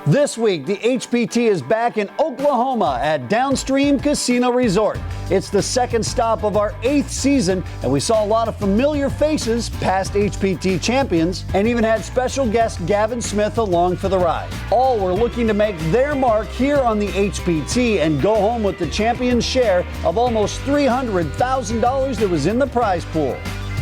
This week, the HPT is back in Oklahoma at Downstream Casino Resort. It's the second stop of our 8th season, and we saw a lot of familiar faces, past HPT champions, and even had special guest Gavin Smith along for the ride. All were looking to make their mark here on the HPT and go home with the champion's share of almost $300,000 that was in the prize pool.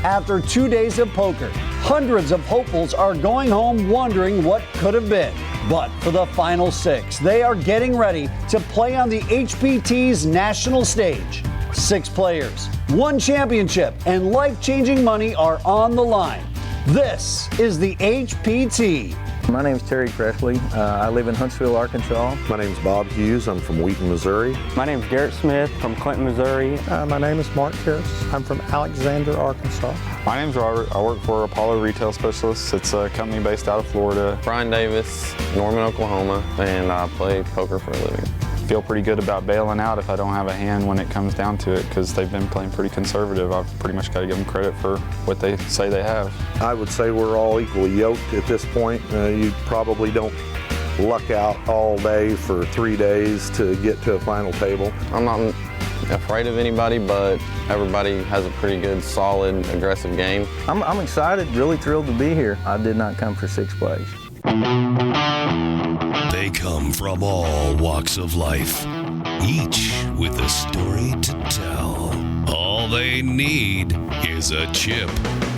After 2 days of poker, hundreds of hopefuls are going home wondering what could have been. But for the final 6, they are getting ready to play on the HPT's national stage. 6 players, 1 championship, and life-changing money are on the line. This is the HPT. My name is Terry Presley. I live in Huntsville, Arkansas. My name is Bob Hughes. I'm from Wheaton, Missouri. My name is Garrett Smith from Clinton, Missouri. My name is Mark Harris. I'm from Alexander, Arkansas. My name is Robert. I work for Apollo Retail Specialists. It's a company based out of Florida. Brian Davis, Norman, Oklahoma, and I play poker for a living. Feel pretty good about bailing out if I don't have a hand when it comes down to it, because they've been playing pretty conservative. I've pretty much got to give them credit for what they say they have. I would say we're all equally yoked at this point. You probably don't luck out all day for 3 days to get to a final table. I'm not afraid of anybody, but everybody has a pretty good, solid, aggressive game. I'm excited, really thrilled to be here. I did not come for 6th place. They come from all walks of life, each with a story to tell. All they need is a chip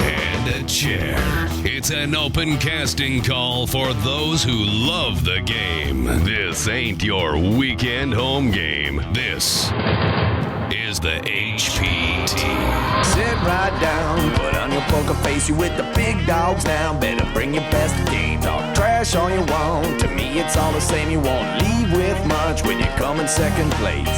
and a chair. It's an open casting call for those who love the game. This ain't your weekend home game. This is the HPT. Sit right down, put on your poker face, you with the big dogs now. Better bring your best game, talk trash all you want. To me it's all the same, you won't leave with much when you come in 2nd place.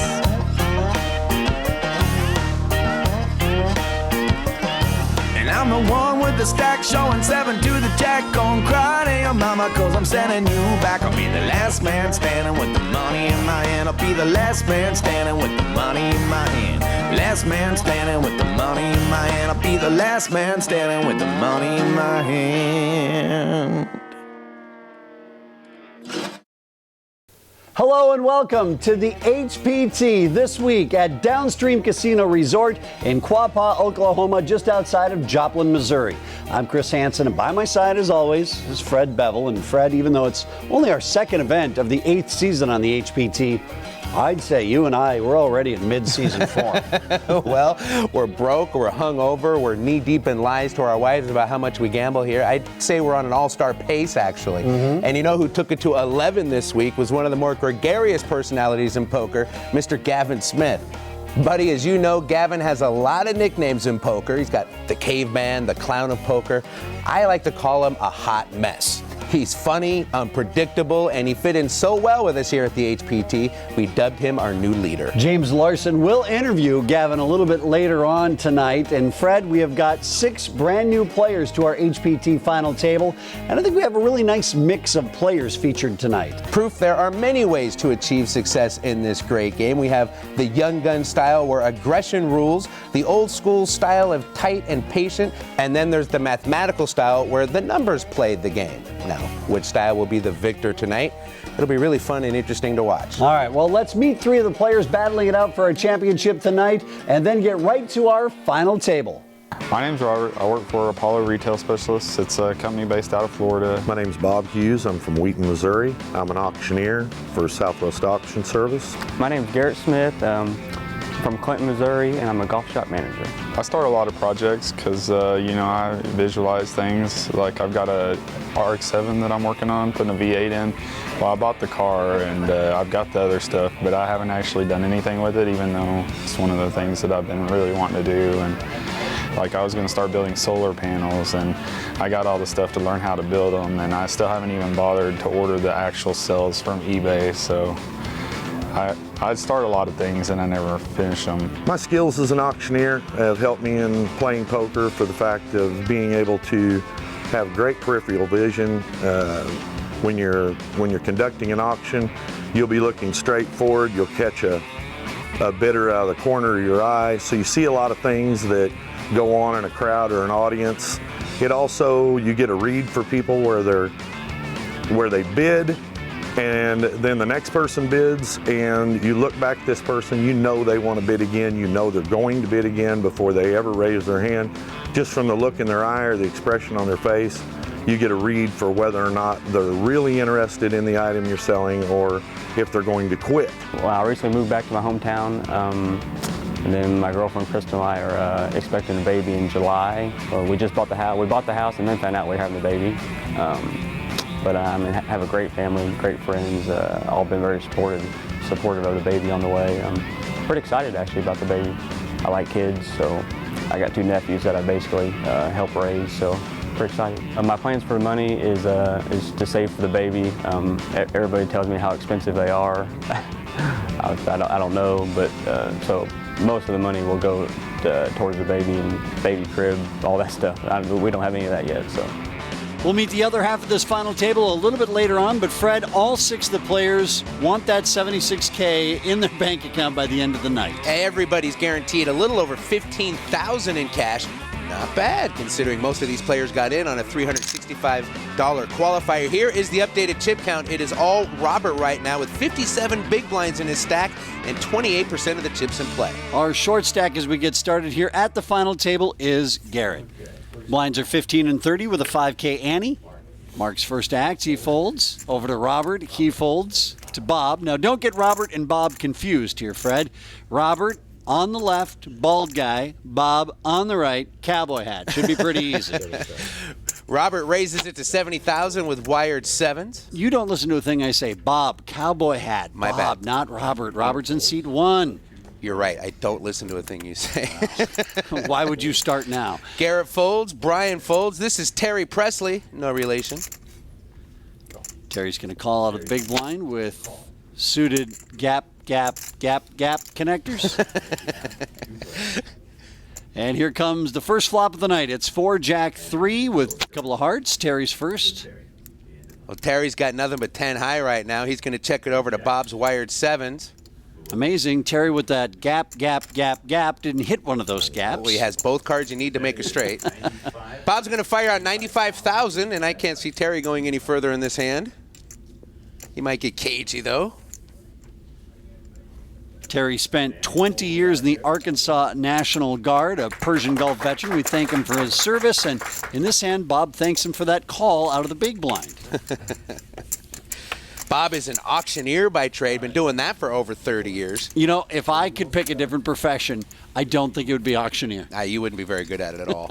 And I'm the one with the stack showing 7 to the jack. Gon' cry to your mama cause I'm sending you back. I'll be the last man standing with the money in my hand. I'll be the last man standing with the money in my hand. Last man standing with the money in my hand. I'll be the last man standing with the money in my hand. Hello and welcome to the HPT this week at Downstream Casino Resort in Quapaw, Oklahoma, just outside of Joplin, Missouri. I'm Chris Hansen, and by my side, as always, is Fred Bevel. And Fred, even though it's only our 2nd event of the 8th season on the HPT, I'd say you and I, we're already in mid-season form. Well, we're broke, we're hungover, we're knee-deep in lies to our wives about how much we gamble here. I'd say we're on an all-star pace, actually. And you know who took it to 11 this week was one of the more gregarious personalities in poker, Mr. Gavin Smith. Buddy, as you know, Gavin has a lot of nicknames in poker. He's got the caveman, the clown of poker. I like to call him a hot mess. He's funny, unpredictable, and he fit in so well with us here at the HPT, we dubbed him our new leader. James Larson will interview Gavin a little bit later on tonight. And Fred, we have got 6 brand new players to our HPT final table. And I think we have a really nice mix of players featured tonight. Proof there are many ways to achieve success in this great game. We have the young gun style where aggression rules, the old school style of tight and patient, and then there's the mathematical style where the numbers played the game. Now, which style will be the victor tonight? It'll be really fun and interesting to watch. All right, well, let's meet 3 of the players battling it out for our championship tonight and then get right to our final table. My name's Robert. I work for Apollo Retail Specialists. It's a company based out of Florida. My name is Bob Hughes. I'm from Wheaton, Missouri. I'm an auctioneer for Southwest Auction Service. My name is Garrett Smith from Clinton, Missouri, and I'm a golf shop manager. I start a lot of projects because, you know, I visualize things. Like I've got a RX-7 that I'm working on, putting a V8 in. Well, I bought the car and I've got the other stuff, but I haven't actually done anything with it, even though it's one of the things that I've been really wanting to do. And like I was going to start building solar panels, and I got all the stuff to learn how to build them, and I still haven't even bothered to order the actual cells from eBay. So I start a lot of things and I never finish them. My skills as an auctioneer have helped me in playing poker for the fact of being able to have great peripheral vision. When you're conducting an auction, you'll be looking straight forward. You'll catch a bidder out of the corner of your eye, so you see a lot of things that go on in a crowd or an audience. It also, you get a read for people where they bid, And then the next person bids, and you look back at this person, you know they want to bid again, you know they're going to bid again before they ever raise their hand. Just from the look in their eye or the expression on their face, you get a read for whether or not they're really interested in the item you're selling or if they're going to quit. Well, I recently moved back to my hometown, and then my girlfriend Crystal and I are expecting a baby in July. Well, we just bought the house. We bought the house and then found out we were having a baby. But I mean, have a great family, great friends, all been very supportive of the baby on the way. I'm pretty excited actually about the baby. I like kids, so I got 2 nephews that I basically help raise, so pretty excited. My plans for the money is to save for the baby. Everybody tells me how expensive they are. I don't know, but so most of the money will go towards the baby and baby crib, all that stuff. We don't have any of that yet, so. We'll meet the other half of this final table a little bit later on, but Fred, all 6 of the players want that $76K in their bank account by the end of the night. Everybody's guaranteed a little over $15,000 in cash. Not bad, considering most of these players got in on a $365 qualifier. Here is the updated chip count. It is all Robert right now with 57 big blinds in his stack and 28% of the chips in play. Our short stack as we get started here at the final table is Garrett. Blinds are 15 and 30 with a 5K ante. Mark's first act, he folds. Over to Robert, he folds to Bob. Now don't get Robert and Bob confused here, Fred. Robert on the left, bald guy. Bob on the right, cowboy hat. Should be pretty easy. Robert raises it to 70,000 with wired 7s. You don't listen to a thing I say. Bob, cowboy hat. My Bob, bad. not Robert. Robert's in seat 1. You're right. I don't listen to a thing you say. Why would you start now? Garrett folds. Brian folds. This is Terry Presley. No relation. Terry's going to call out of the big blind with suited gap connectors. And here comes the first flop of the night. It's 4 Jack 3 with a couple of hearts. Terry's first. Well, Terry's got nothing but 10 high right now. He's going to check it over to Bob's wired 7s. Amazing. Terry with that gap didn't hit one of those gaps. Well, he has both cards you need to make a straight. Bob's going to fire out 95,000, and I can't see Terry going any further in this hand. He might get cagey, though. Terry spent 20 years in the Arkansas National Guard, a Persian Gulf veteran. We thank him for his service, and in this hand, Bob thanks him for that call out of the big blind. Bob is an auctioneer by trade, been doing that for over 30 years. You know, if I could pick a different profession, I don't think it would be auctioneer. You wouldn't be very good at it at all.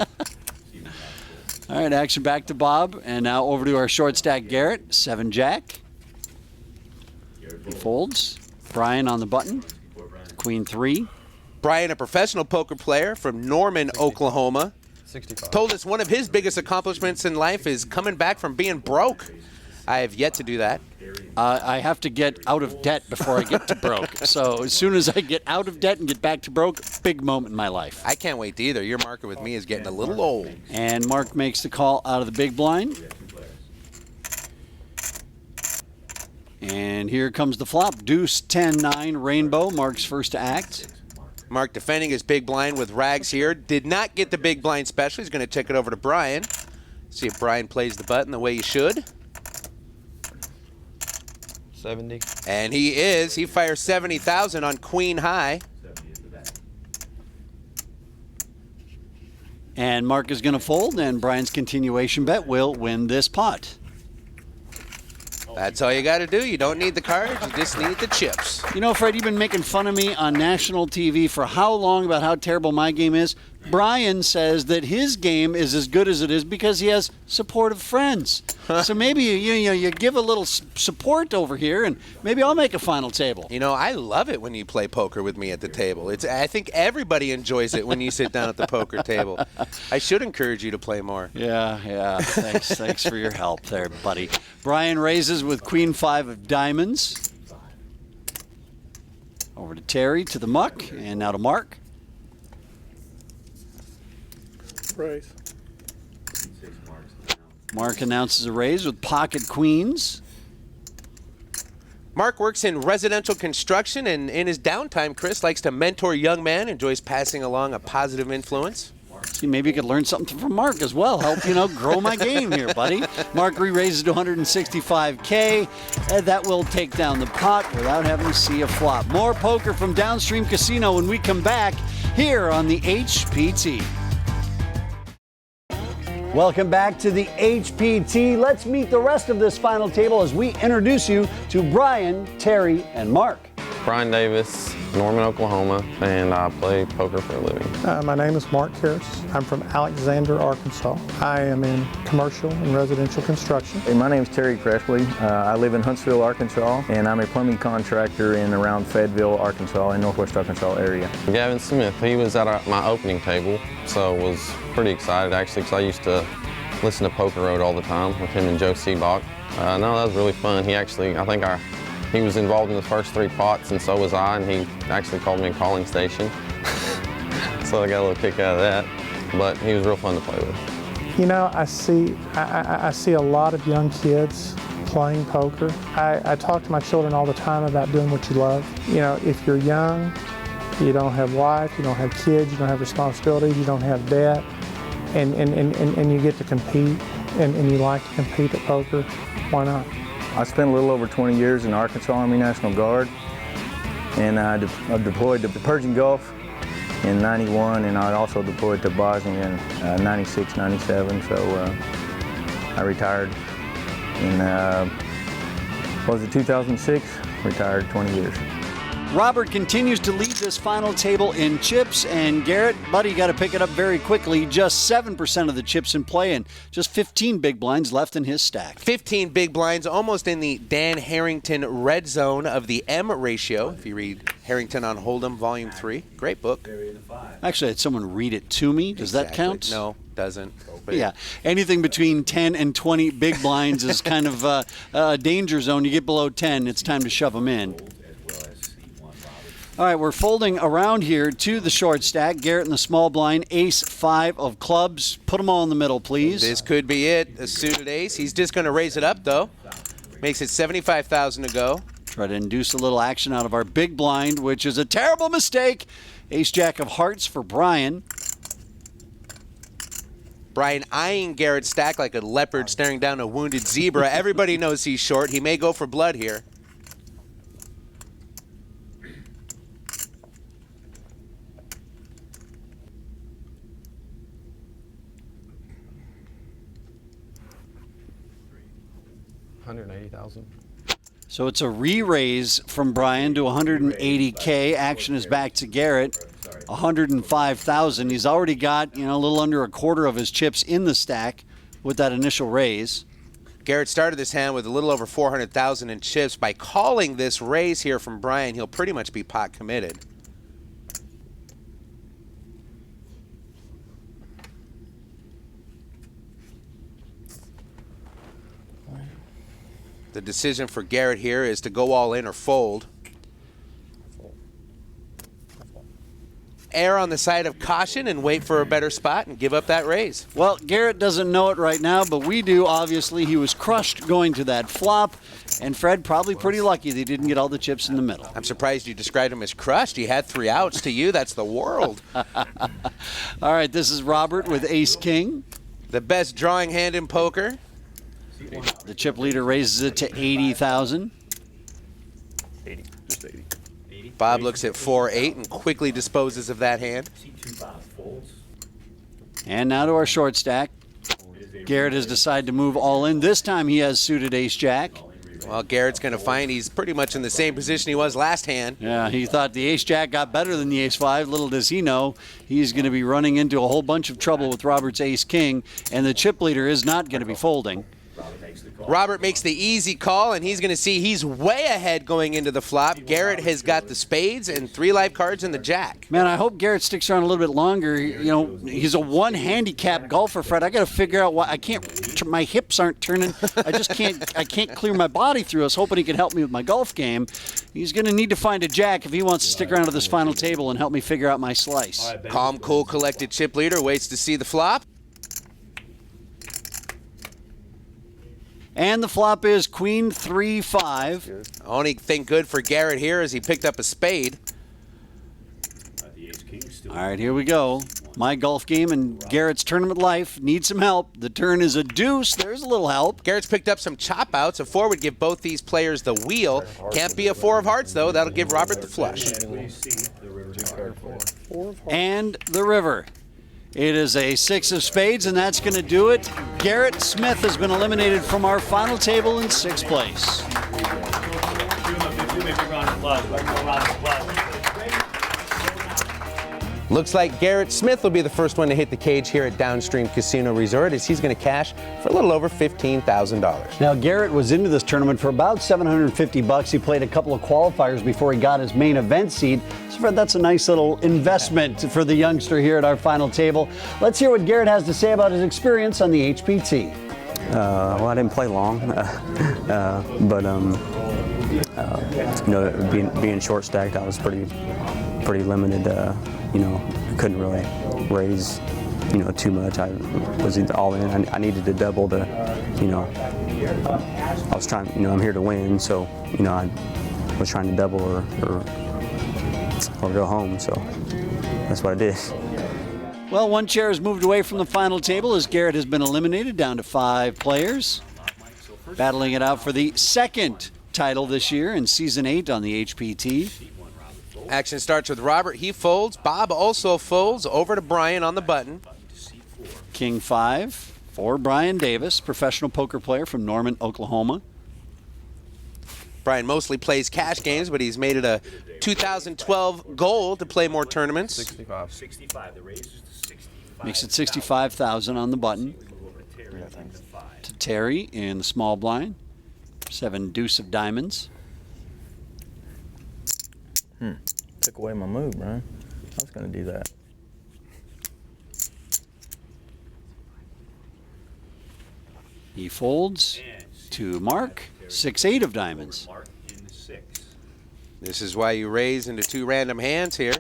All right, action back to Bob, and now over to our short stack Garrett, 7 Jack. He folds. Brian on the button, Queen 3. Brian, a professional poker player from Norman, Oklahoma, 65. told us one of his biggest accomplishments in life is coming back from being broke. I have yet to do that. I have to get out of debt before I get to broke. So as soon as I get out of debt and get back to broke, big moment in my life. I can't wait either. Your marker with me is getting a little old. And Mark makes the call out of the big blind. And here comes the flop. Deuce, 10-9, rainbow. Mark's first to act. Mark defending his big blind with rags here. Did not get the big blind special. He's going to check it over to Brian. See if Brian plays the button the way he should. 70. And he is. He fires 70,000 on Queen High. And Mark is going to fold, and Brian's continuation bet will win this pot. That's all you got to do. You don't need the cards. You just need the chips. You know, Fred, you've been making fun of me on national TV for how long about how terrible my game is? Brian says that his game is as good as it is because he has supportive friends. So maybe you give a little support over here, and maybe I'll make a final table. You know, I love it when you play poker with me at the table. I think everybody enjoys it when you sit down at the poker table. I should encourage you to play more. Yeah. Thanks for your help there, buddy. Brian raises with Queen 5 of diamonds. Over to Terry, to the muck, and now to Mark. Raise. Mark announces a raise with pocket queens. Mark works in residential construction, and in his downtime, Chris likes to mentor young men, enjoys passing along a positive influence. See, maybe you could learn something from Mark as well. Help, grow my game here, buddy. Mark re-raises to 165K. And that will take down the pot without having to see a flop. More poker from Downstream Casino when we come back here on the HPT. Welcome back to the HPT. Let's meet the rest of this final table as we introduce you to Brian, Terry, and Mark. Brian Davis, Norman, Oklahoma, and I play poker for a living. My name is Mark Harris. I'm from Alexander, Arkansas. I am in commercial and residential construction. Hey, my name is Terry Presley. I live in Huntsville, Arkansas, and I'm a plumbing contractor in around Fayetteville, Arkansas, in Northwest Arkansas area. Gavin Smith, he was at my opening table, so was pretty excited actually, because I used to listen to Poker Road all the time with him and Joe Seabach. No, that was really fun. He was involved in the first 3 pots, and so was I, and he actually called me a calling station. So I got a little kick out of that, but he was real fun to play with. I see a lot of young kids playing poker. I talk to my children all the time about doing what you love. If you're young, you don't have wife, you don't have kids, you don't have responsibilities, you don't have debt, and you get to compete, and you like to compete at poker, why not? I spent a little over 20 years in the Arkansas Army National Guard, and I deployed to the Persian Gulf in '91, and I also deployed to Bosnia in '96, '97. So I retired in 2006. Retired 20 years. Robert continues to lead this final table in chips, and Garrett, buddy, got to pick it up very quickly. Just 7% of the chips in play, and just 15 big blinds left in his stack. 15 big blinds, almost in the Dan Harrington red zone of the M ratio. If you read Harrington on Hold'em, Volume 3, great book. Actually, I had someone read it to me. Does that count? No, doesn't. Yeah, anything between 10 and 20 big blinds is kind of a danger zone. You get below 10, it's time to shove them in. All right, we're folding around here to the short stack. Garrett in the small blind, ace-5 of clubs. Put them all in the middle, please. This could be it, a suited ace. He's just going to raise it up, though. Makes it $75,000 to go. Try to induce a little action out of our big blind, which is a terrible mistake. Ace-jack of hearts for Brian. Brian eyeing Garrett's stack like a leopard staring down a wounded zebra. Everybody knows he's short. He may go for blood here. $180,000. So it's a re-raise from Brian to 180K. Action is back to Garrett. 105,000. He's already got, a little under a quarter of his chips in the stack with that initial raise. Garrett started this hand with a little over 400,000 in chips. By calling this raise here from Brian, he'll pretty much be pot committed. The decision for Garrett here is to go all in or fold. Err on the side of caution and wait for a better spot and give up that raise. Well, Garrett doesn't know it right now, but we do. Obviously, he was crushed going to that flop, and Fred probably pretty lucky that he didn't get all the chips in the middle. I'm surprised you described him as crushed. He had 3 outs. To you, that's the world. All right, this is Robert with ace-king. The best drawing hand in poker. The chip leader raises it to 80,000. 80, just 80. Bob looks at 4-8 and quickly disposes of that hand. And now to our short stack. Garrett has decided to move all in. This time he has suited ace-jack. Well, Garrett's going to find he's pretty much in the same position he was last hand. Yeah, he thought the ace-jack got better than the ace-5. Little does he know, he's going to be running into a whole bunch of trouble with Robert's ace-king, and the chip leader is not going to be folding. Robert makes the easy call, and he's going to see he's way ahead going into the flop. Garrett has got the spades and 3 live cards and the jack. Man, I hope Garrett sticks around a little bit longer. He's a 1-handicap golfer, Fred. I got to figure out why I can't. My hips aren't turning. I just can't. I can't clear my body through. I was hoping he could help me with my golf game. He's going to need to find a jack if he wants to stick around to this final table and help me figure out my slice. Calm, cool, collected chip leader waits to see the flop. And the flop is queen 3-5. Only thing good for Garrett here is he picked up a spade. All right, here we go. My golf game and Garrett's tournament life needs some help. The turn is a deuce. There's a little help. Garrett's picked up some chop outs. A 4 would give both these players the wheel. Can't be a 4 of hearts, though. That'll give Robert the flush. And the river. It is a 6 of spades, and that's going to do it. Garrett Smith has been eliminated from our final table in 6th place. Looks like Garrett Smith will be the first one to hit the cage here at Downstream Casino Resort, as he's going to cash for a little over $15,000. Now, Garrett was into this tournament for about $750. He played a couple of qualifiers before he got his main event seed. So, Fred, that's a nice little investment for the youngster here at our final table. Let's hear what Garrett has to say about his experience on the HPT. Well, I didn't play long, but you know, being short stacked, I was pretty limited. You know, I couldn't really raise, you know, too much. I was all in. I needed to double the, you know, I was trying, you know, I'm here to win, so, you know, I was trying to double or go home, so that's what I did. Well, one chair has moved away from the final table as Garrett has been eliminated, down to 5 players. Battling it out for the second title this year in Season 8 on the HPT. Action starts with Robert. He folds. Bob also folds. Over to Brian on the button. King 5 for Brian Davis, professional poker player from Norman, Oklahoma. Brian mostly plays cash games, but he's made it a 2012 goal to play more tournaments. 65. The raise is to 65. Makes it 65,000 on the button. To Terry in the small blind. 7 deuce of diamonds. Took away my move, Brian. I was going to do that. He folds to Mark, 6-8 of diamonds. This is why you raise into 2 random hands here.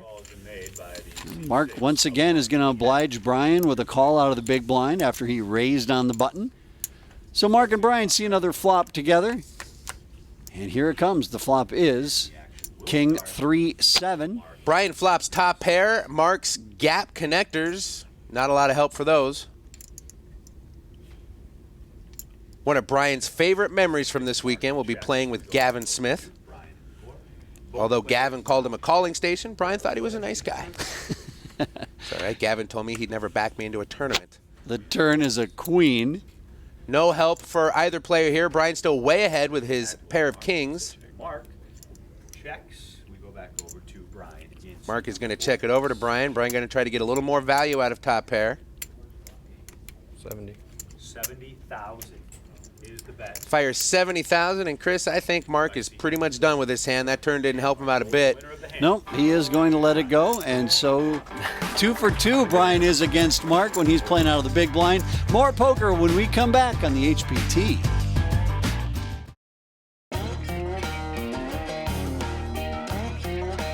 Mark once again is going to oblige Brian with a call out of the big blind after he raised on the button. So Mark and Brian see another flop together. And here it comes. The flop is King 3-7. Brian flops top pair. Mark's gap connectors. Not a lot of help for those. One of Brian's favorite memories from this weekend will be playing with Gavin Smith. Although Gavin called him a calling station, Brian thought he was a nice guy. It's all right. Gavin told me he'd never back me into a tournament. The turn is a queen. No help for either player here. Brian's still way ahead with his pair of kings. Mark checks. We go back over to Brian. Mark is going to check it over to Brian. Brian going to try to get a little more value out of top pair. 70,000 is the bet. Fires 70,000, and Chris, I think Mark is pretty much done with this hand. That turn didn't help him out a bit. No, he is going to let it go, and so 2 for 2 Brian is against Mark when he's playing out of the big blind. More poker when we come back on the HPT.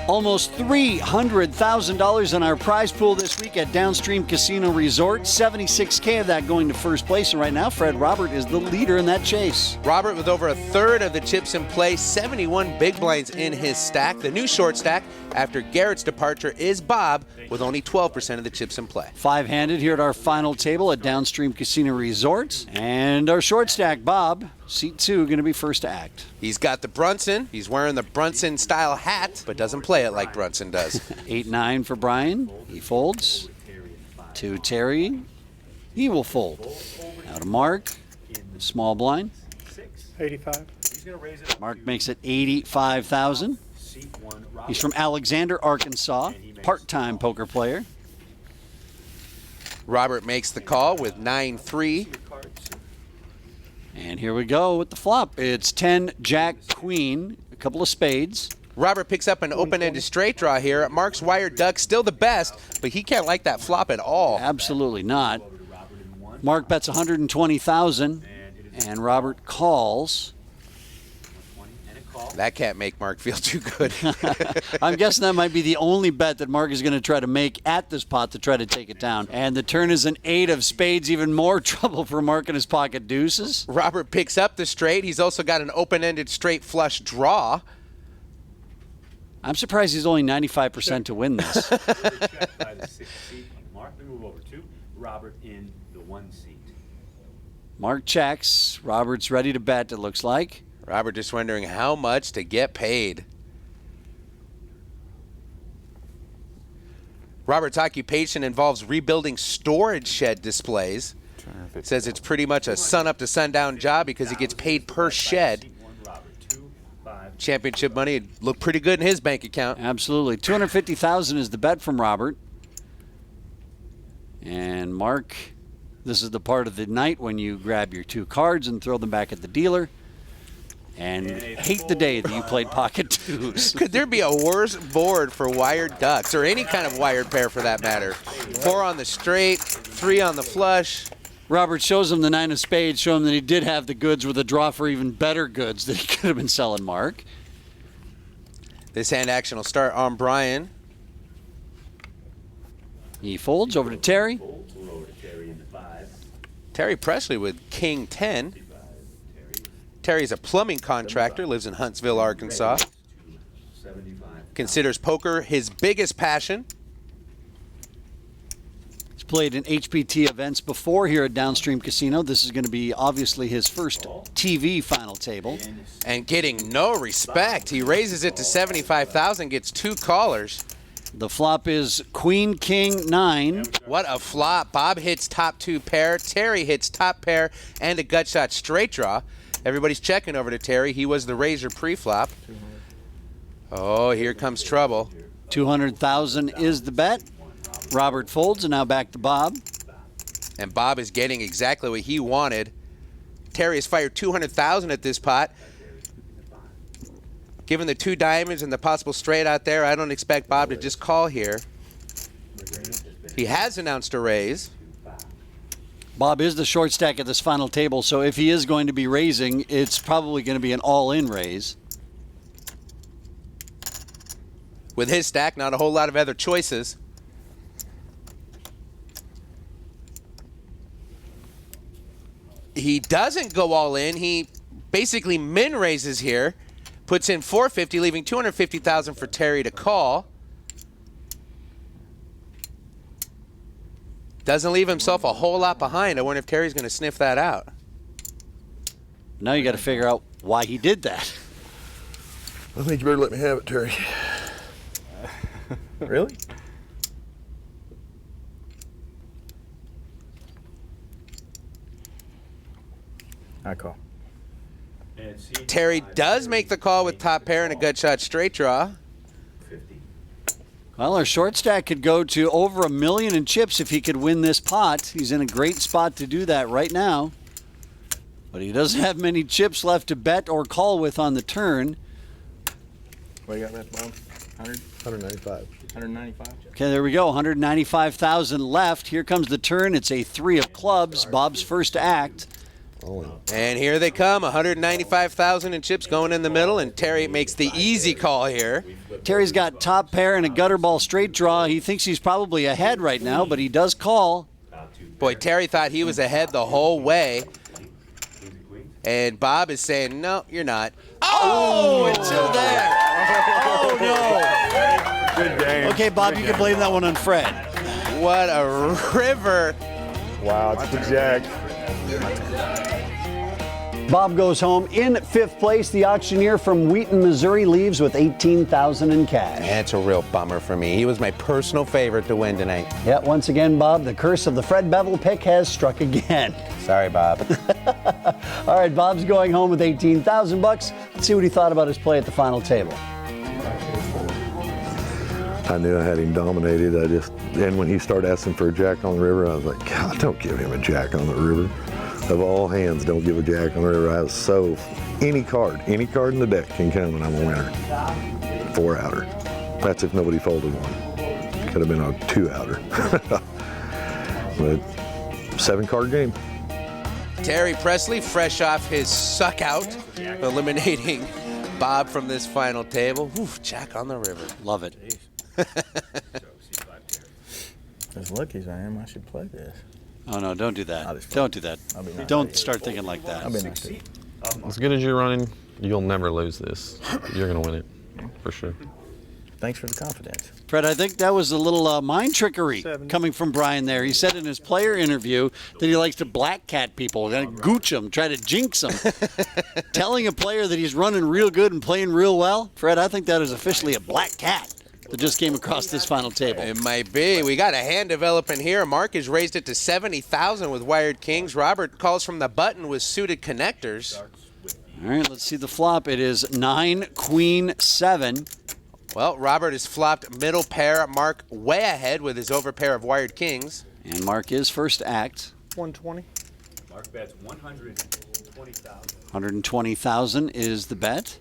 Almost $300,000 in our prize pool this week at Downstream Casino Resort. 76K of that going to first place. And right now, Fred Robert is the leader in that chase. Robert with over a third of the chips in play, 71 big blinds in his stack. The new short stack after Garrett's departure is Bob with only 12% of the chips in play. 5-handed here at our final table at Downstream Casino Resort. And our short stack, Bob, seat 2, going to be first to act. He's got the Brunson. He's wearing the Brunson style hat, but doesn't play it like Brunson does. 8-9 for Brian. He folds. To Terry. He will fold. Now to Mark. Small blind. 85. Mark makes it 85,000. He's from Alexander, Arkansas. Part-time poker player. Robert makes the call with 9-3. And here we go with the flop. It's 10, Jack, Queen, a couple of spades. Robert picks up an open-ended straight draw here. Mark's wired duck, still the best, but he can't like that flop at all. Absolutely not. Mark bets 120,000, and Robert calls. That can't make Mark feel too good. I'm guessing that might be the only bet that Mark is going to try to make at this pot to try to take it down. And the turn is an 8 of spades, even more trouble for Mark in his pocket deuces. Robert picks up the straight. He's also got an open-ended straight flush draw. I'm surprised he's only 95% to win this. We move over to Robert in the 1 seat. Mark checks. Robert's ready to bet, it looks like. Robert just wondering how much to get paid. Robert's occupation involves rebuilding storage shed displays. Says it's pretty much a sun-up-to-sundown job because he gets paid per shed. Championship money would look pretty good in his bank account. Absolutely. $250,000 is the bet from Robert. And Mark, this is the part of the night when you grab your 2 cards and throw them back at the dealer. And hate the day that you played pocket 2s. Could there be a worse board for wired ducks, or any kind of wired pair for that matter? 4 on the straight, 3 on the flush. Robert shows him the 9 of spades, show him that he did have the goods with a draw for even better goods that he could have been selling Mark. This hand action will start on Brian. He folds over to Terry. Terry Presley with King 10. Terry's a plumbing contractor, lives in Huntsville, Arkansas. Considers poker his biggest passion. He's played in HPT events before here at Downstream Casino. This is going to be obviously his first TV final table. And getting no respect. He raises it to $75,000, gets 2 callers. The flop is Queen King 9. What a flop. Bob hits top 2 pair. Terry hits top pair and a gut shot straight draw. Everybody's checking over to Terry. He was the raiser pre-flop. Oh, here comes trouble. $200,000 is the bet. Robert folds, and now back to Bob. And Bob is getting exactly what he wanted. Terry has fired $200,000 at this pot. Given the 2 diamonds and the possible straight out there, I don't expect Bob to just call here. He has announced a raise. Bob is the short stack at this final table, so if he is going to be raising, it's probably going to be an all-in raise. With his stack, not a whole lot of other choices. He doesn't go all in. He basically min raises here, puts in $450, leaving $250,000 for Terry to call. Doesn't leave himself a whole lot behind. I wonder if Terry's going to sniff that out. Now you got to figure out why he did that. I think you better let me have it, Terry. Really? I call. Terry does make the call with top pair and a gut shot straight draw. Well, our short stack could go to over $1 million in chips if he could win this pot. He's in a great spot to do that right now. But he doesn't have many chips left to bet or call with on the turn. What you got left, Bob? 100? 195. 195? Okay, there we go. $195,000 left. Here comes the turn. It's a 3 of clubs. Bob's first act. And here they come, $195,000 in chips going in the middle, and Terry makes the easy call here. Terry's got top pair and a gutter ball straight draw. He thinks he's probably ahead right now, but he does call. Boy, Terry thought he was ahead the whole way. And Bob is saying, no, you're not. Oh, until there. Oh, no. Good game. Okay, Bob, you can blame that one on Fred. What a river. Wow, it's the jack. Bob goes home in 5th place. The auctioneer from Wheaton, Missouri leaves with $18,000 in cash. That's a real bummer for me. He was my personal favorite to win tonight. Yeah, once again, Bob, the curse of the Fred Bevel pick has struck again. Sorry, Bob. All right, Bob's going home with $18,000. Let's see what he thought about his play at the final table. I knew I had him dominated. And when he started asking for a jack on the river, I was like, God, don't give him a jack on the river. Of all hands, don't give a jack on the river. I was so, any card in the deck can come and I'm a winner. 4-outer. That's if nobody folded one. Could have been a 2-outer. But 7-card game. Terry Presley, fresh off his suck out, eliminating Bob from this final table. Oof, jack on the river. Love it. As lucky as I am, I should play this. Oh, no, don't do that. Don't do that. Don't start thinking like that. As good as you're running, you'll never lose this. You're going to win it, for sure. thanks for the confidence. Fred, I think that was a little mind trickery coming from Brian there. He said in his player interview that he likes to black cat people, gooch them, try to jinx them. Telling a player that he's running real good and playing real well, Fred, I think that is officially a black cat that just came across this final table. It might be. We got a hand developing here. Mark has raised it to 70,000 with wired kings. Robert calls from the button with suited connectors. All right, let's see the flop. It is 9, Queen, 7. Well, Robert has flopped middle pair. Mark way ahead with his overpair of wired kings. And Mark is first act. 120. Mark bets 120,000. 120,000 is the bet.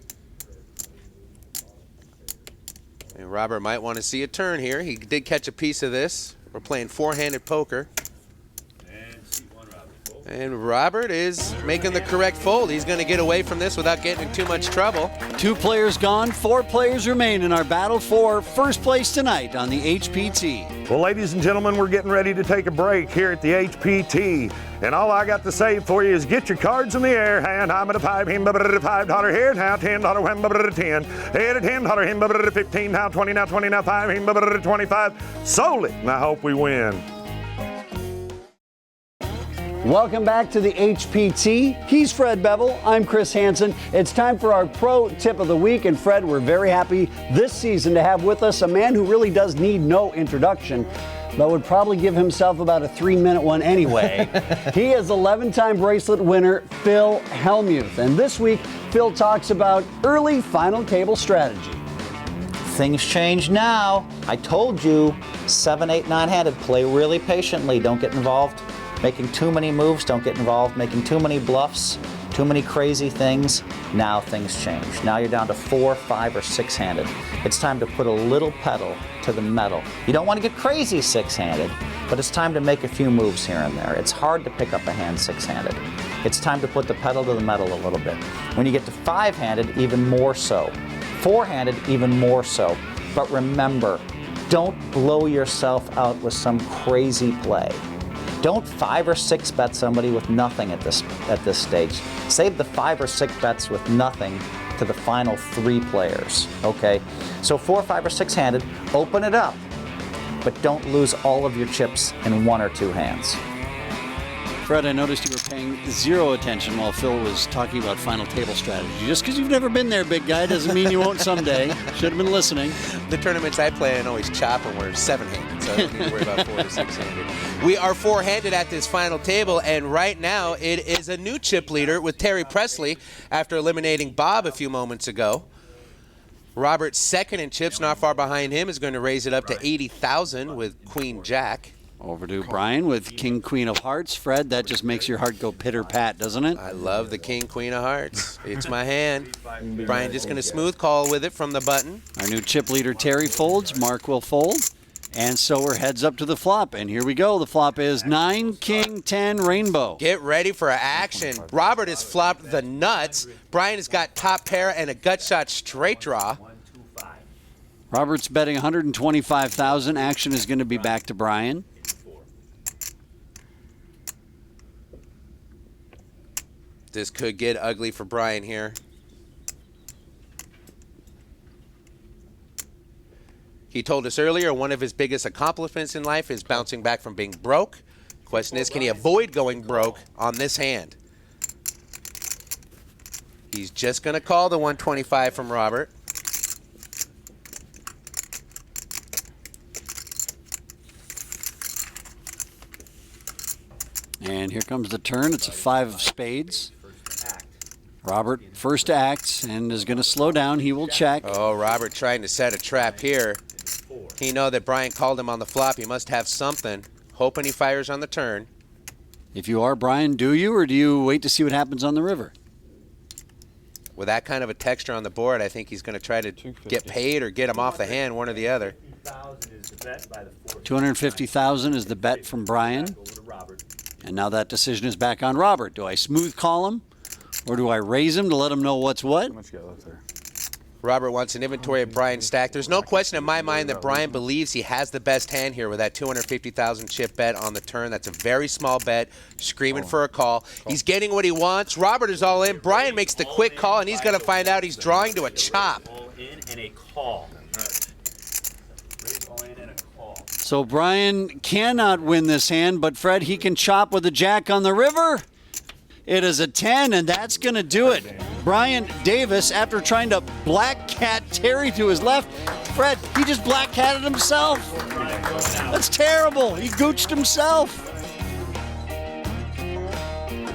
And Robert might want to see a turn here. He did catch a piece of this. We're playing four-handed poker. And Robert is making the correct fold. He's going to get away from this without getting in too much trouble. 2 players gone, 4 players remain in our battle for first place tonight on the HPT. Well, ladies and gentlemen, we're getting ready to take a break here at the HPT. And all I got to say for you is get your cards in the air. And I'm at a $5 here, now $10, wham, $10. Here at $10, him, $15, now 20, now 20, now 5, him, $25. Sold it, and I hope we win. Welcome back to the HPT. He's Fred Bevel. I'm Chris Hansen. It's time for our pro tip of the week. And Fred, we're very happy this season to have with us a man who really does need no introduction, but would probably give himself about a 3-minute one anyway. He is 11-time bracelet winner Phil Hellmuth. And this week, Phil talks about early final table strategy. Things change now. I told you, 7, 8, 9-handed, play really patiently. Don't get involved. Making too many moves, don't get involved. Making too many bluffs, too many crazy things. Now things change. Now you're down to 4, 5, or 6-handed. It's time to put a little pedal to the metal. You don't want to get crazy 6-handed, but it's time to make a few moves here and there. It's hard to pick up a hand 6-handed. It's time to put the pedal to the metal a little bit. When you get to 5-handed, even more so. 4-handed, even more so. But remember, don't blow yourself out with some crazy play. Don't 5 or 6 bet somebody with nothing at this stage. Save the 5 or 6 bets with nothing to the final 3 players, okay? So 4, 5, or 6-handed, open it up, but don't lose all of your chips in 1 or 2 hands. Fred, I noticed you were paying 0 attention while Phil was talking about final table strategy. Just because you've never been there, big guy, doesn't mean you won't someday. Should have been listening. The tournaments I play in always chop and we're 7-handed, so I don't need to worry about 4 or 6-handed. We are 4-handed at this final table, and right now it is a new chip leader with Terry Presley after eliminating Bob a few moments ago. Robert, second in chips, not far behind him, is going to raise it up to 80,000 with Queen Jack. Over to Brian with King, Queen of Hearts. Fred, that just makes your heart go pitter-pat, doesn't it? I love the King, Queen of Hearts. It's my hand. Brian just going to smooth call with it from the button. Our new chip leader, Terry, folds. Mark will fold. And so we're heads up to the flop. And here we go. The flop is 9, King, 10, Rainbow. Get ready for action. Robert has flopped the nuts. Brian has got top pair and a gut shot straight draw. Robert's betting 125,000. Action is going to be back to Brian. This could get ugly for Brian here. He told us earlier one of his biggest accomplishments in life is bouncing back from being broke. Question is, can he avoid going broke on this hand? He's just going to call the 125 from Robert. And here comes the turn. It's a 5 of spades. Robert first acts and is going to slow down. He will check. Oh, Robert trying to set a trap here. He know that Brian called him on the flop. He must have something. Hoping he fires on the turn. If you are Brian, do you, or do you wait to see what happens on the river? With that kind of a texture on the board, I think he's going to try to get paid or get him off the hand, one or the other. 250,000 is the bet from Brian. And now that decision is back on Robert. Do I smooth call him, or do I raise him to let him know what's what? Robert wants an inventory of Brian's stack. There's no question in my mind that Brian believes he has the best hand here with that 250,000 chip bet on the turn. That's a very small bet, screaming for a call. He's getting what he wants. Robert is all in. Brian makes the quick call, and he's going to find out he's drawing to a chop. All in and a call. So Brian cannot win this hand, but Fred, he can chop with a jack on the river. It is a 10, and that's going to do it. Brian Davis, after trying to black cat Terry to his left, Fred, he just black catted himself. That's terrible. He gooched himself.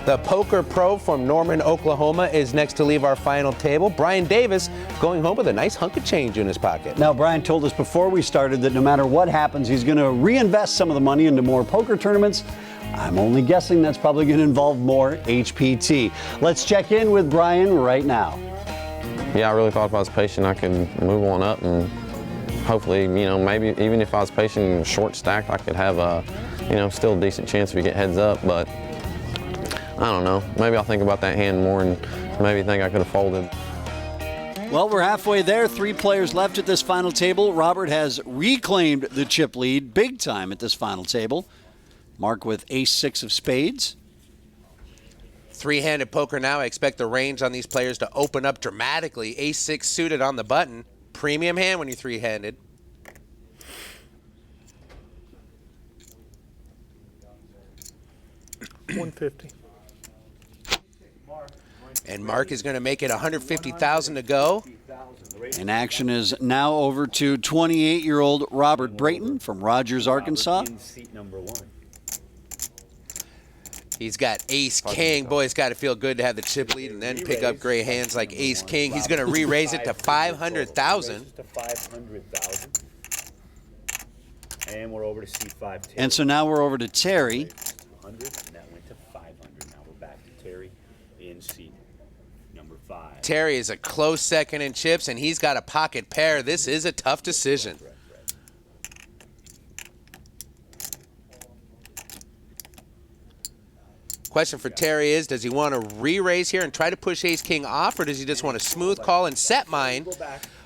The poker pro from Norman, Oklahoma is next to leave our final table. Brian Davis going home with a nice hunk of change in his pocket. Now, Brian told us before we started that no matter what happens, he's going to reinvest some of the money into more poker tournaments. I'm only guessing that's probably going to involve more HPT. Let's check in with Brian right now. Yeah, I really thought if I was patient, I could move on up, and hopefully, you know, maybe even if I was patient and short stacked, I could have a, you know, still a decent chance if you get heads up. But I don't know. Maybe I'll think about that hand more and maybe think I could have folded. Well, we're halfway there. 3 players left at this final table. Robert has reclaimed the chip lead big time at this final table. Mark with ace-6 of spades. Three-handed poker now. I expect the range on these players to open up dramatically. Ace-6 suited on the button. Premium hand when you're three-handed. $150. And Mark is going to make it $150,000 to go. And action is now over to 28-year-old Robert Brayton from Rogers, Arkansas. He's got ace-king. Boy, it's got to feel good to have the chip lead and then pick up great hands like ace-king. He's going to re-raise it to $500,000. And we're over to C5. And so now we're over to Terry. 100, and that went to 500. Now we're back to Terry in seat number 5. Terry is a close second in chips, and he's got a pocket pair. This is a tough decision. Question for Terry is, does he want to re-raise here and try to push ace-king off, or does he just want a smooth call and set mine?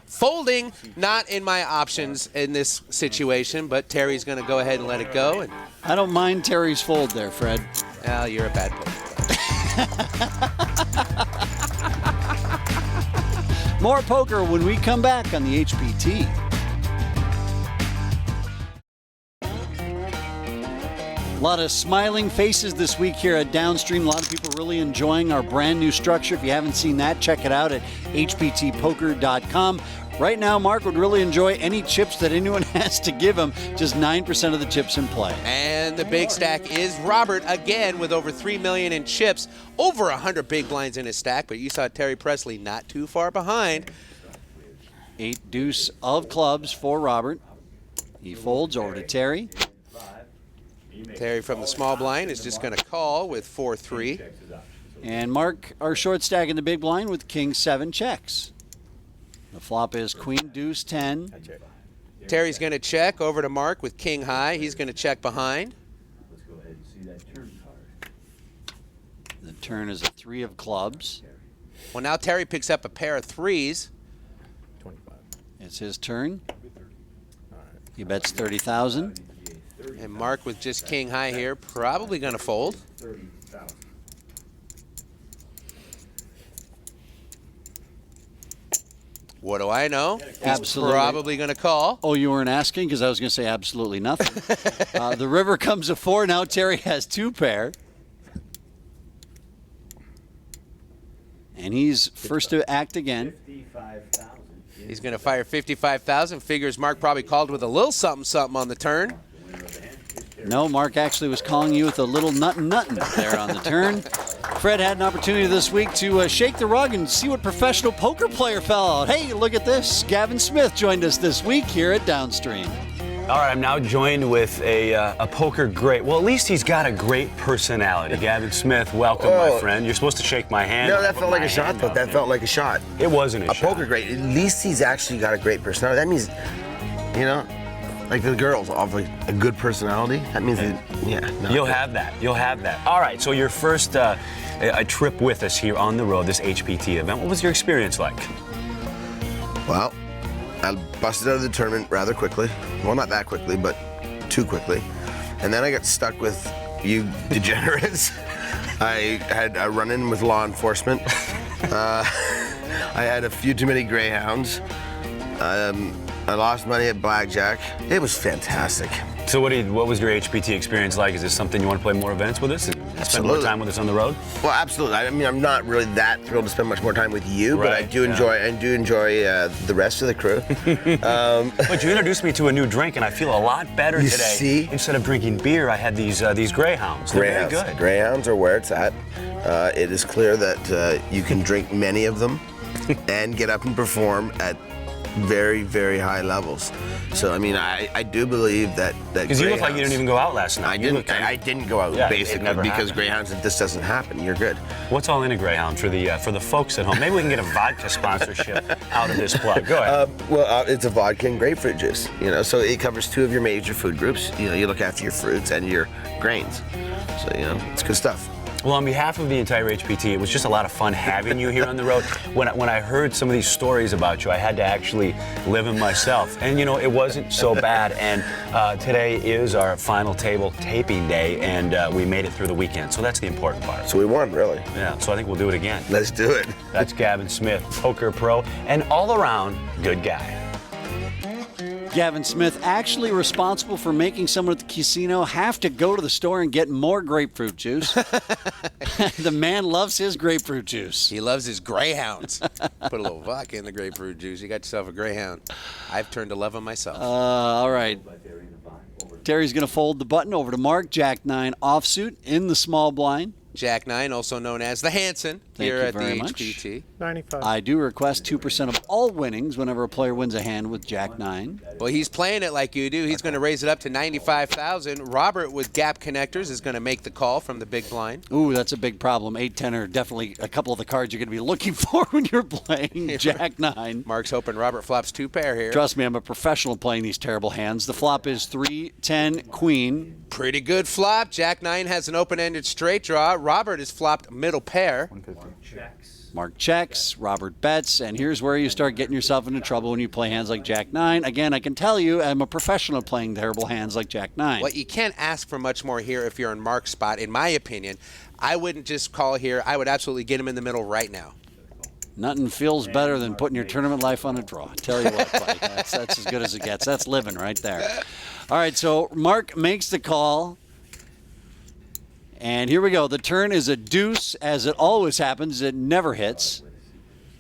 Folding, not in my options in this situation, but Terry's going to go ahead and let it go. And I don't mind Terry's fold there, Fred. well, you're a bad poker. More poker when we come back on the HPT. A lot of smiling faces this week here at Downstream. A lot of people really enjoying our brand new structure. If you haven't seen that, check it out at hptpoker.com. Right now, Mark would really enjoy any chips that anyone has to give him. Just 9% of the chips in play. And the big stack is Robert again with over $3 million in chips. Over 100 big blinds in his stack, but you saw Terry Presley not too far behind. 8 deuce of clubs for Robert. He folds over to Terry. Terry from the small blind is just going to call with 4-3. And Mark, our short stack in the big blind with king 7 checks. The flop is queen deuce 10. Terry's going to check over to Mark with king high. He's going to check behind. Let's go ahead and see that turn card. The turn is a 3 of clubs. Well, now Terry picks up a pair of threes. It's his turn. He bets 30,000. And Mark with just king high here, probably going to fold. What do I know? Absolutely. He's probably going to call. Oh, you weren't asking? Because I was going to say absolutely nothing. The river comes to 4. Now Terry has 2 pair. And he's first to act again. 55,000. He's going to fire 55,000. Figures Mark probably called with a little something on the turn. No, Mark actually was calling you with a little nuttin' there on the turn. Fred had an opportunity this week to shake the rug and see what professional poker player fell out. Hey, look at this. Gavin Smith joined us this week here at Downstream. All right, I'm now joined with a poker great. Well, at least he's got a great personality. Gavin Smith, welcome, my friend. You're supposed to shake my hand. No, that felt like a shot, though. That felt like a shot. It wasn't a shot. A poker great. At least he's actually got a great personality. That means, you know, like the girls have like a good personality. That means, You'll have that. You'll have that. All right, so your first a trip with us here on the road, this HPT event. What was your experience like? Well, I busted out of the tournament rather quickly. Well, not that quickly, but too quickly. And then I got stuck with you degenerates. I had a run-in with law enforcement. I had a few too many greyhounds. I lost money at blackjack. It was fantastic. So what was your HPT experience like? Is this something you want to play more events with us and spend more time with us on the road? Well, absolutely. I mean, I'm not really that thrilled to spend much more time with you, but I do enjoy the rest of the crew. But you introduced me to a new drink, and I feel a lot better today. See? Instead of drinking beer, I had these Greyhounds. They're very good. Greyhounds are where it's at. It is clear that you can drink many of them and get up and perform at very, very high levels. So, I mean, I do believe that because you look like you didn't even go out last night. I didn't go out, basically, because Greyhounds, this doesn't happen. You're good. What's all in a Greyhound for the folks at home? Maybe we can get a vodka sponsorship out of this plug. Go ahead. It's a vodka and grapefruit juice, so it covers 2 of your major food groups. You look after your fruits and your grains. So, it's good stuff. Well, on behalf of the entire HPT, it was just a lot of fun having you here on the road. When I heard some of these stories about you, I had to actually live them myself. And, it wasn't so bad. And today is our final table taping day, and we made it through the weekend. So that's the important part. So we won, really. Yeah, so I think we'll do it again. Let's do it. That's Gavin Smith, poker pro, and all-around good guy. Gavin Smith actually responsible for making someone at the casino have to go to the store and get more grapefruit juice. The man loves his grapefruit juice. He loves his Greyhounds. Put a little vodka in the grapefruit juice. You got yourself a Greyhound. I've turned to love him myself. All right. Terry's going to fold the button over to Mark. Jack 9 offsuit in the small blind. Jack 9, also known as the Hanson, here at the HPT. 95. I do request 2% of all winnings whenever a player wins a hand with Jack 9. Well, he's playing it like you do. He's going to raise it up to 95,000. Robert with gap connectors is going to make the call from the big blind. Ooh, that's a big problem. 8-10 are definitely a couple of the cards you're going to be looking for when you're playing Jack 9. Mark's hoping Robert flops 2 pair here. Trust me, I'm a professional playing these terrible hands. The flop is 3-10 queen. Pretty good flop. Jack 9 has an open-ended straight draw. Robert has flopped middle pair. Mark checks, Robert bets, and here's where you start getting yourself into trouble when you play hands like Jack 9. Again, I can tell you I'm a professional playing terrible hands like Jack 9. Well, you can't ask for much more here if you're in Mark's spot, in my opinion. I wouldn't just call here. I would absolutely get him in the middle right now. Nothing feels better than putting your tournament life on a draw. Tell you what, buddy, that's as good as it gets. That's living right there. All right, so Mark makes the call. And here we go. The turn is a deuce. As it always happens, it never hits.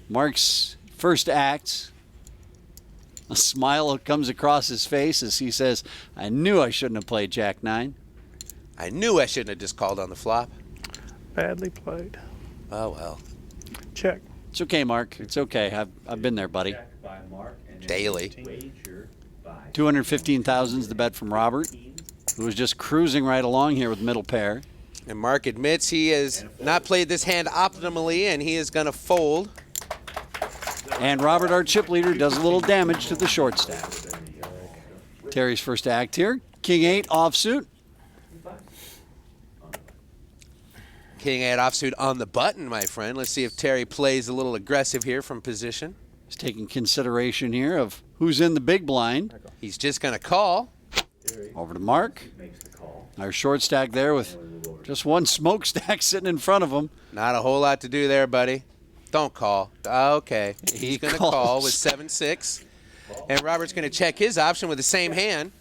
Mark's first act. A smile comes across his face as he says, I knew I shouldn't have played Jack 9. I knew I shouldn't have just called on the flop. Badly played. Oh, well. Check. It's okay, Mark. It's okay. I've been there, buddy. Daily. 215,000 is the bet from Robert, who was just cruising right along here with middle pair. And Mark admits he has not played this hand optimally, and he is going to fold. And Robert, our chip leader, does a little damage to the short stack. Terry's first act here. King 8 offsuit. King 8 offsuit on the button, my friend. Let's see if Terry plays a little aggressive here from position. He's taking consideration here of who's in the big blind. He's just going to call. Over to Mark. Our short stack there with just one smokestack sitting in front of him. Not a whole lot to do there, buddy. Don't call. Okay. He's going to call with 7-6. And Robert's going to check his option with the same hand.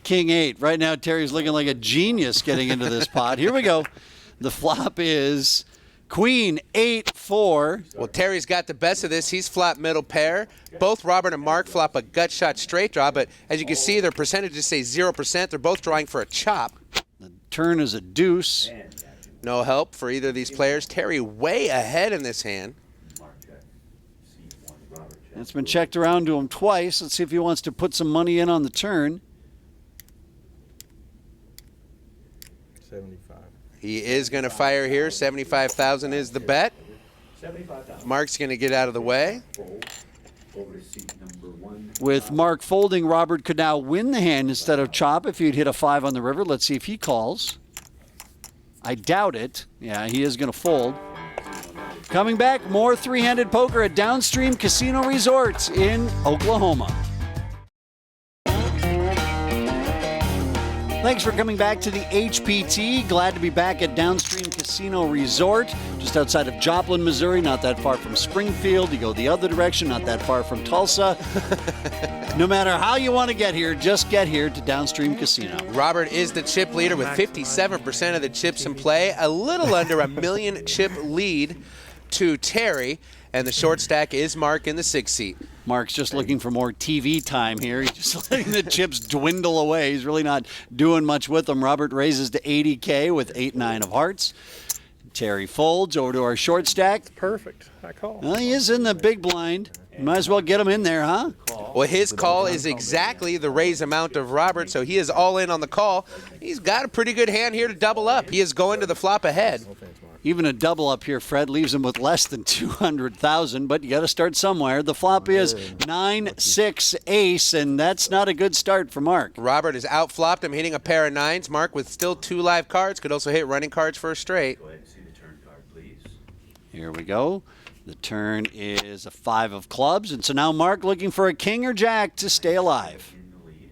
King 8. Right now, Terry's looking like a genius getting into this pot. Here we go. The flop is Queen 8-4. Well, Terry's got the best of this. He's flopped middle pair. Both Robert and Mark flop a gut shot straight draw, but as you can see, their percentages say 0%. They're both drawing for a chop. The turn is a deuce. No help for either of these players. Terry way ahead in this hand. It's been checked around to him twice. Let's see if he wants to put some money in on the turn. 75. He is going to fire here. 75,000 is the bet. Mark's going to get out of the way. With Mark folding, Robert could now win the hand instead of chop if he'd hit a 5 on the river. Let's see if he calls. I doubt it. Yeah, he is going to fold. Coming back, more three-handed poker at Downstream Casino Resort in Oklahoma. Thanks for coming back to the HPT. Glad to be back at Downstream Casino Resort, just outside of Joplin, Missouri, not that far from Springfield. You go the other direction, not that far from Tulsa. No matter how you want to get here, just get here to Downstream Casino. Robert is the chip leader with 57% of the chips in play, a little under a million chip lead to Terry, and the short stack is Mark in the 6th seat. Mark's just looking for more TV time here. He's just letting the chips dwindle away. He's really not doing much with them. Robert raises to 80K with 8-9 of hearts. Terry folds over to our short stack. Perfect. I call. Well, he is in the big blind. You might as well get him in there, huh? Well, his call is exactly the raise amount of Robert, so he is all in on the call. He's got a pretty good hand here to double up. He is going to the flop ahead. Even a double up here, Fred, leaves him with less than 200,000, but you got to start somewhere. The flop is 9-6 ace, and that's not a good start for Mark. Robert is out flopped. I'm hitting a pair of 9s. Mark with still 2 live cards could also hit running cards for a straight. Go ahead and see the turn card, please. Here we go. The turn is a 5 of clubs, and so now Mark looking for a king or jack to stay alive. In the lead.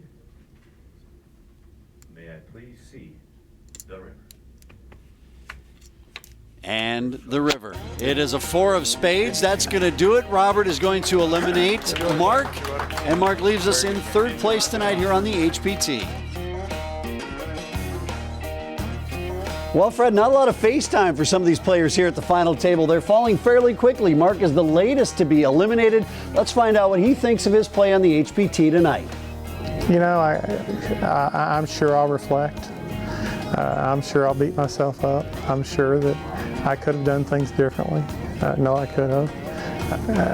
May I please see the river? And the river. It is a 4 of spades. That's going to do it. Robert is going to eliminate Mark, and Mark leaves us in 3rd place tonight here on the HPT. Well, Fred, not a lot of face time for some of these players here at the final table. They're falling fairly quickly. Mark is the latest to be eliminated. Let's find out what he thinks of his play on the HPT tonight. You know, I'm sure I'll reflect. I'm sure I'll beat myself up. I'm sure that I could have done things differently. No, I could have.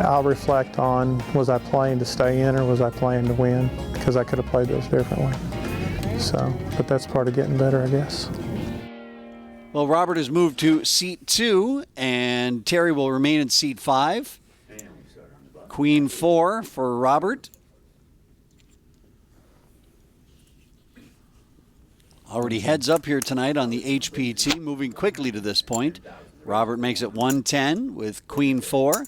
I'll reflect on, was I playing to stay in or was I playing to win? Because I could have played those differently. So, but that's part of getting better, I guess. Well, Robert has moved to seat 2, and Terry will remain in seat 5. Queen 4 for Robert. Already heads up here tonight on the HPT, moving quickly to this point. Robert makes it 110 with Queen 4.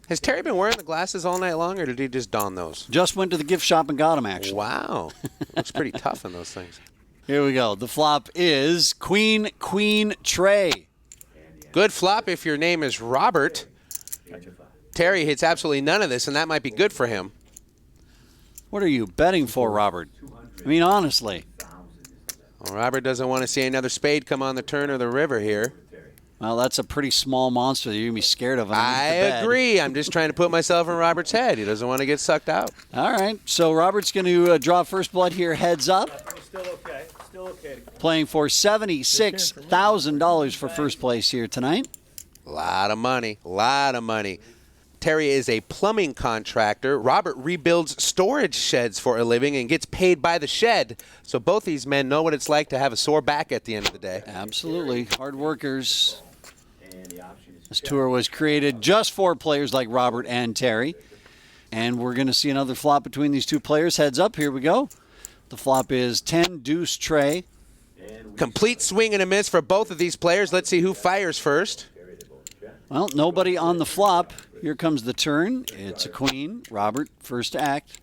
Has Terry been wearing the glasses all night long, or did he just don those? Just went to the gift shop and got them, actually. Wow. Looks pretty tough in those things. Here we go. The flop is Queen, Queen, Trey. Good flop if your name is Robert. Terry hits absolutely none of this, and that might be good for him. What are you betting for, Robert? I mean, honestly. Well, Robert doesn't want to see another spade come on the turn or the river here. Well, that's a pretty small monster that you're going to be scared of. I agree. I'm just trying to put myself in Robert's head. He doesn't want to get sucked out. All right. So Robert's going to draw first blood here, heads up. Still okay. Still okay. Playing for $76,000 for first place here tonight. A lot of money. A lot of money. Terry is a plumbing contractor. Robert rebuilds storage sheds for a living and gets paid by the shed. So both these men know what it's like to have a sore back at the end of the day. Absolutely. Hard workers. This tour was created just for players like Robert and Terry. And we're going to see another flop between these two players. Heads up. Here we go. The flop is 10 deuce Trey. Complete swing and a miss for both of these players. Let's see who fires first. Well, nobody on the flop. Here comes the turn. It's a queen. Robert, first to act.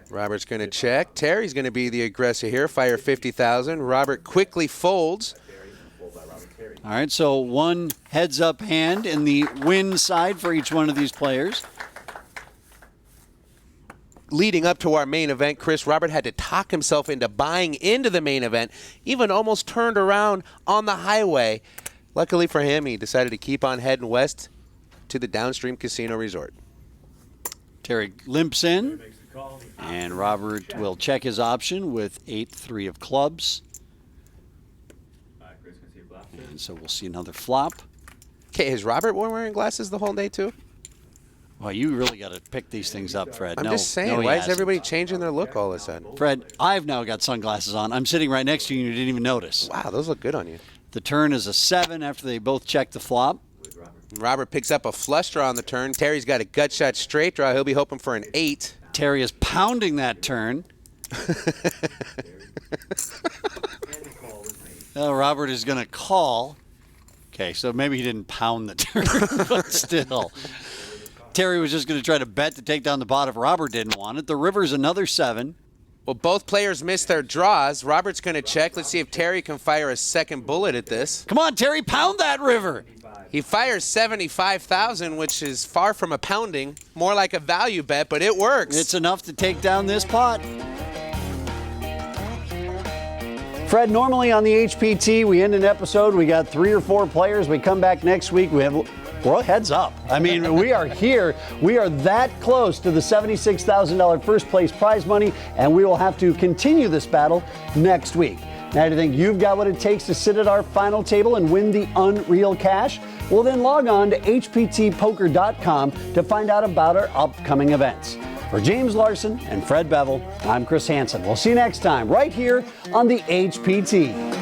Robert's going to check. Terry's going to be the aggressor here. Fire 50,000. Robert quickly folds. All right, so one heads-up hand in the win side for each one of these players. Leading up to our main event, Chris, Robert had to talk himself into buying into the main event, even almost turned around on the highway. Luckily for him, he decided to keep on heading west to the Downstream Casino Resort. Terry limps in, and Robert will check his option with 8-3 of clubs. And so we'll see another flop. Okay, has Robert been wearing glasses the whole day too? Well, you really got to pick these things up, Fred. I'm just saying, why is everybody changing their look all of a sudden? Fred, I've now got sunglasses on. I'm sitting right next to you and you didn't even notice. Wow, those look good on you. The turn is a 7 after they both check the flop. Robert picks up a flush draw on the turn. Terry's got a gut shot straight draw. He'll be hoping for an 8. Terry is pounding that turn. Robert is going to call. Okay, so maybe he didn't pound the turn, but still. Terry was just going to try to bet to take down the pot if Robert didn't want it. The river's another 7. Well, both players missed their draws. Robert's going to check. Let's see if Terry can fire a second bullet at this. Come on, Terry, pound that river. He fires 75,000, which is far from a pounding, more like a value bet, but it works. It's enough to take down this pot. Fred, normally on the HPT, we end an episode, we got 3 or 4 players. We come back next week, well, heads up. I mean, we are here. We are that close to the $76,000 first place prize money, and we will have to continue this battle next week. Now, do you think you've got what it takes to sit at our final table and win the unreal cash? Well, then log on to hptpoker.com to find out about our upcoming events. For James Larson and Fred Bevel, I'm Chris Hansen. We'll see you next time right here on the HPT.